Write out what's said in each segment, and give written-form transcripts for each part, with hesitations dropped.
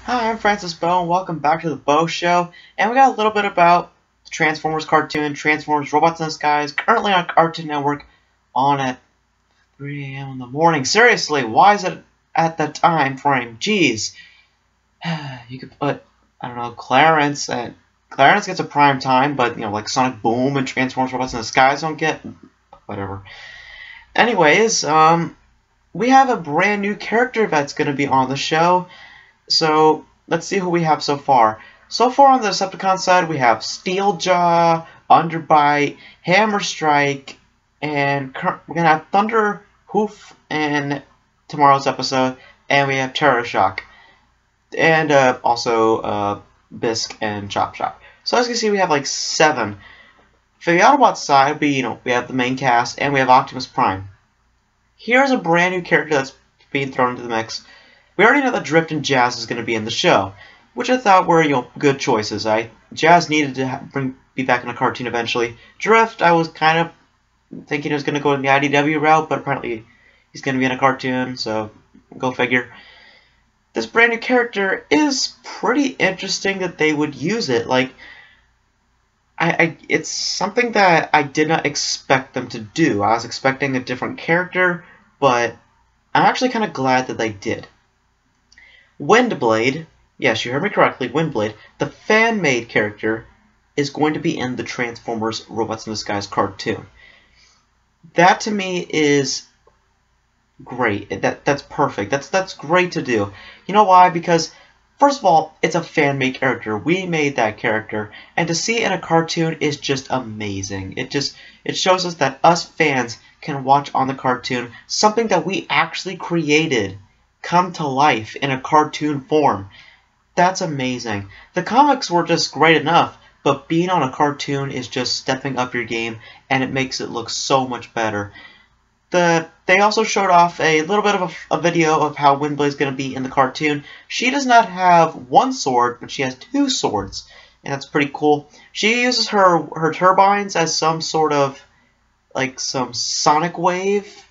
Hi, I'm Francis Beau, and welcome back to the Beau Show. And we got a little bit about the Transformers cartoon, Transformers Robots in the Skies, currently on Cartoon Network on at 3 a.m. in the morning. Seriously, why is it at that time frame? Jeez. You could put, I don't know, Clarence, and Clarence gets a prime time, but, like Sonic Boom and Transformers Robots in the Skies don't get, whatever. Anyways, we have a brand new character that's going to be on the show. So, let's see who we have so far. So far on the Decepticon side, we have Steeljaw, Underbite, Hammerstrike, and we're going to have Thunder Hoof in tomorrow's episode, and we have Terror Shock, and also Bisque and Chop Chop. So as you can see, we have like 7. For the Autobots side, we have the main cast, and we have Optimus Prime. Here's a brand new character that's being thrown into the mix. We already know that Drift and Jazz is going to be in the show, which I thought were good choices. Jazz needed to be back in a cartoon eventually. Drift, I was kind of thinking he was going to go in the IDW route, but apparently he's going to be in a cartoon, so go figure. This brand new character is pretty interesting that they would use it. It's something that I did not expect them to do. I was expecting a different character, but I'm actually kind of glad that they did. Windblade, yes, you heard me correctly, Windblade, the fan-made character, is going to be in the Transformers Robots in the Skies cartoon. That, to me, is great. That's perfect. That's great to do. You know why? Because, first of all, it's a fan-made character. We made that character, and to see it in a cartoon is just amazing. It shows us that us fans can watch on the cartoon something that we actually created come to life in a cartoon form. That's amazing. The comics were just great enough, but being on a cartoon is just stepping up your game, and it makes it look so much better. They also showed off a little bit of a video of how Windblade's going to be in the cartoon. She does not have one sword, but she has 2 swords, and that's pretty cool. She uses her turbines as some sort of, some sonic wave,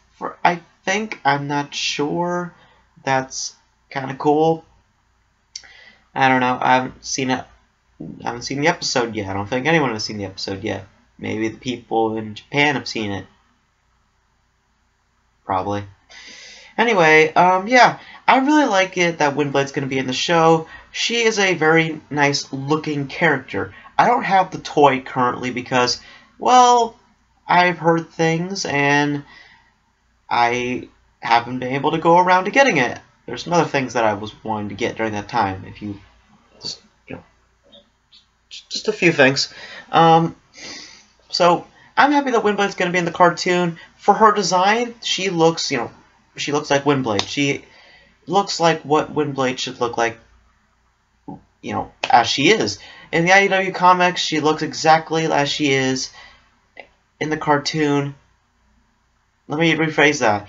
I think. I'm not sure. That's kind of cool. I don't know. I haven't seen it. I haven't seen the episode yet. I don't think anyone has seen the episode yet. Maybe the people in Japan have seen it. Probably. Anyway, yeah, I really like it that Windblade's going to be in the show. She is a very nice looking character. I don't have the toy currently because, well, I've heard things and I haven't been able to go around to getting it. There's some other things that I was wanting to get during that time. If you just a few things. So I'm happy that Windblade's going to be in the cartoon. For her design, she looks, she looks like Windblade. She looks like what Windblade should look like, as she is. In the IDW comics, she looks exactly as she is in the cartoon. Let me rephrase that.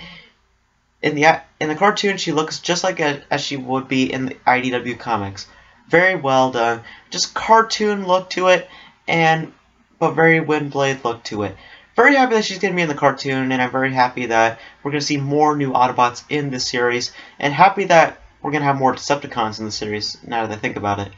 In the cartoon, she looks just like as she would be in the IDW comics. Very well done. Just cartoon look to it, but very Windblade look to it. Very happy that she's going to be in the cartoon, and I'm very happy that we're going to see more new Autobots in this series, and happy that we're going to have more Decepticons in the series, now that I think about it.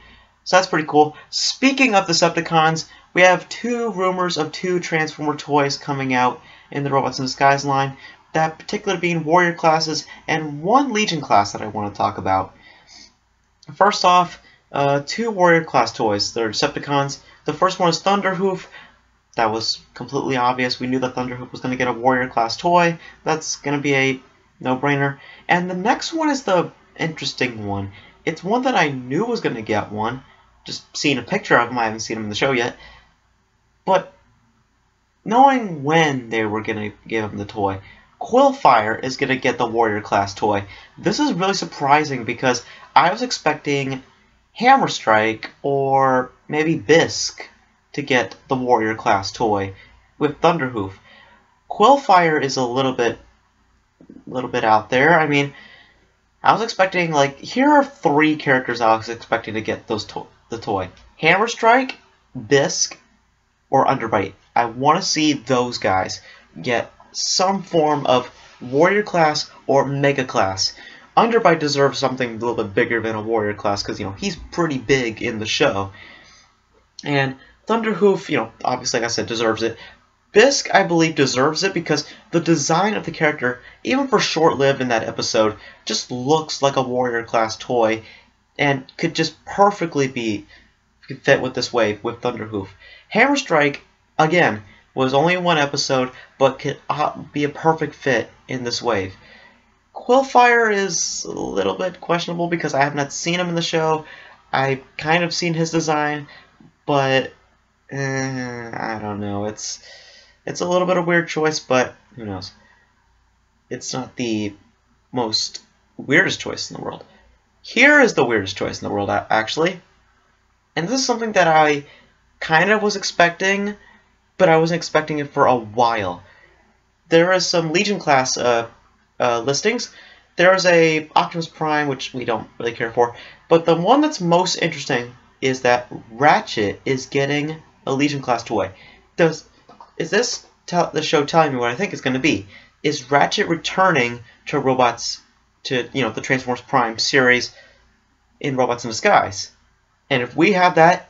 So that's pretty cool. Speaking of Decepticons, we have 2 rumors of 2 Transformer toys coming out in the Robots in the Skies line, that particular being Warrior classes, and 1 Legion class that I want to talk about. First off, 2 Warrior class toys. They're Decepticons. The first one is Thunderhoof. That was completely obvious. We knew that Thunderhoof was going to get a Warrior class toy. That's going to be a no-brainer. And the next one is the interesting one. It's one that I knew was going to get one. Just seeing a picture of him, I haven't seen him in the show yet. But knowing when they were going to give him the toy, Quillfire is going to get the Warrior class toy. This is really surprising because I was expecting Hammerstrike or maybe Bisque to get the Warrior class toy with Thunderhoof. Quillfire is a little bit out there. I mean, I was expecting, here are 3 characters I was expecting to get the toy. Hammerstrike, Bisque, or Underbite. I want to see those guys get some form of Warrior class or Mega class. Underbite deserves something a little bit bigger than a warrior class because, you know, he's pretty big in the show. And Thunderhoof, you know, obviously, like I said, deserves it. Bisque, I believe, deserves it because the design of the character, even for short-lived in that episode, just looks like a warrior class toy and could just perfectly be fit with this wave with Thunderhoof. Hammerstrike, again, was only one episode, but could be a perfect fit in this wave. Quillfire is a little bit questionable because I have not seen him in the show. I've kind of seen his design, but I don't know. It's a little bit of a weird choice, but who knows? It's not the most weirdest choice in the world. Here is the weirdest choice in the world, actually. And this is something that I kind of was expecting, but I wasn't expecting it for a while. There is some Legion class listings. There is a Optimus Prime, which we don't really care for, but the one that's most interesting is that Ratchet is getting a Legion class toy. Is this the show telling me what I think it's going to be? Is Ratchet returning to Robots, to, you know, the Transformers Prime series in Robots in Disguise? And if we have that,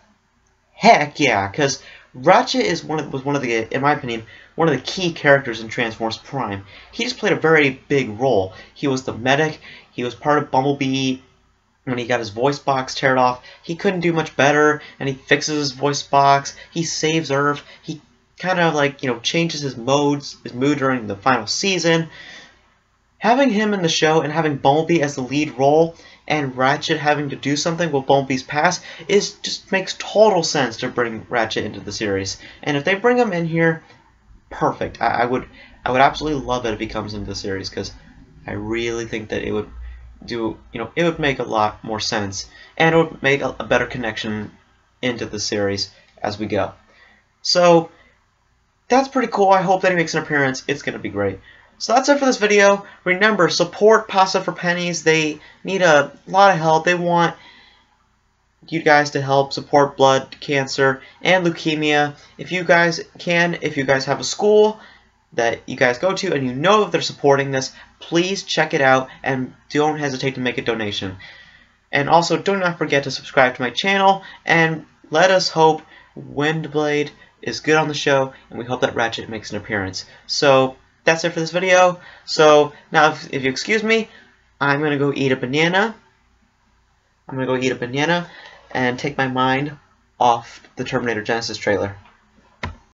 heck yeah, because Ratchet was one of the, in my opinion, one of the key characters in Transformers Prime. He just played a very big role. He was the medic. He was part of Bumblebee when he got his voice box teared off. He couldn't do much better, and he fixes his voice box. He saves Earth. He kind of, like, you know, changes his mood during the final season. Having him in the show and having Bumblebee as the lead role and Ratchet having to do something with Bumblebee's past just makes total sense to bring Ratchet into the series. And if they bring him in here, perfect. I would absolutely love it if he comes into the series because I really think that it would do, you know, it would make a lot more sense and it would make a better connection into the series as we go. So that's pretty cool. I hope that he makes an appearance. It's going to be great. So that's it for this video. Remember, support Pasta for Pennies. They need a lot of help. They want you guys to help support blood cancer and leukemia. If you guys can, if you guys have a school that you guys go to and you know that they're supporting this, please check it out and don't hesitate to make a donation. And also, do not forget to subscribe to my channel, and let us hope Windblade is good on the show, and we hope that Ratchet makes an appearance. So that's it for this video. So now, if you excuse me, I'm going to go eat a banana. I'm going to go eat a banana and take my mind off the Terminator Genesis trailer.